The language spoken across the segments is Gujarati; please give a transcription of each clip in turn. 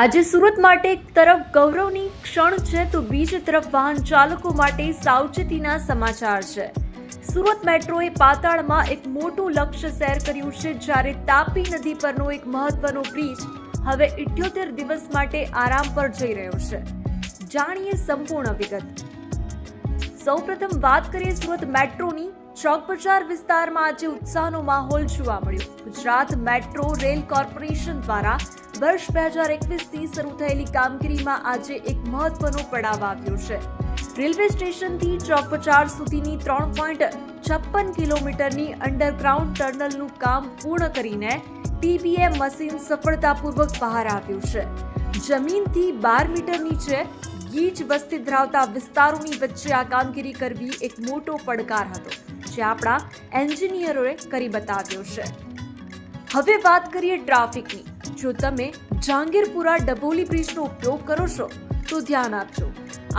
આજે સુરત માટે એક તરફ ગૌરવની ક્ષણ છે તો બીજી તરફ વાહન ચાલકો માટે સાવચેતીના સમાચાર છે। સુરત મેટ્રોએ પાતાળમાં એક મોટું લક્ષ્ય શેર કર્યું છે, જ્યારે તાપી નદી પરનો એક મહત્વનો બ્રિજ હવે 78 દિવસ માટે આરામ પર જઈ રહ્યો છે। જાણીએ સંપૂર્ણ વિગત। સૌપ્રથમ વાત કરીએ સુરત મેટ્રોની। ચોક બજાર વિસ્તારમાં આજે ઉત્સાહનો માહોલ જોવા મળ્યો। ગુજરાત મેટ્રો રેલ કોર્પોરેશન દ્વારા વર્ષ 2021થી શરૂ થયેલી કામગીરીમાં આજે એક મહત્વનો પડાવ આવ્યો છે। રેલવે સ્ટેશનથી ચોક બજાર સુધીની 3.56 કિલોમીટરની અંડરગ્રાઉન્ડ ટનલનું કામ પૂર્ણ કરીને TBM મશીન સફળતાપૂર્વક બહાર આવ્યું છે। જમીનથી 12 મીટર નીચે ગીચ વસ્તી ધરાવતા વિસ્તારોની વચ્ચે આ કામગીરી કરવી એક મોટો પડકાર હતો, જે આપણા એન્જિનિયરોએ કરી બતાવ્યો છે। હવે વાત કરીએ ટ્રાફિકની। જો તમે જહાંગીરપુરા ડભોલી બ્રિજનો ઉપયોગ કરો છો તો ધ્યાન આપજો।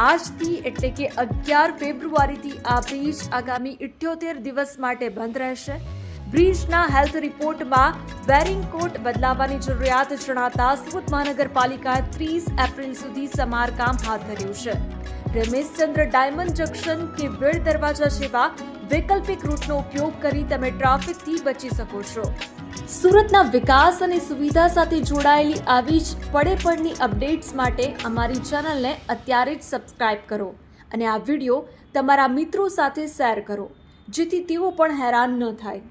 આજથી એટલે કે 11 ફેબ્રુઆરીથી આ બ્રિજ આગામી 78 દિવસ માટે બંધ રહેશે। બ્રિજના હેલ્થ રિપોર્ટમાં વેરિંગ કોટ બદલાવવાની જરૂરિયાત જણાતા સુરત મહાનગરપાલિકાએ 30 એપ્રિલ સુધી સમારકામ હાથ ધર્યું છે। રમેશચંદ્ર ડાયમંડ જંકશન કે વેડ દરવાજા જેવા વૈકલ્પિક રૂટનો ઉપયોગ કરી તમે ટ્રાફિકથી બચી શકો છો। સુરતના વિકાસ અને સુવિધા સાથે જોડાયેલી આવી જ પડે-પડની અપડેટ્સ માટે અમારી ચેનલને અત્યારે જ સબસ્ક્રાઇબ કરો અને આ વિડીયો તમારા મિત્રો સાથે શેર કરો, જેથી તેઓ પણ હેરાન ન થાય।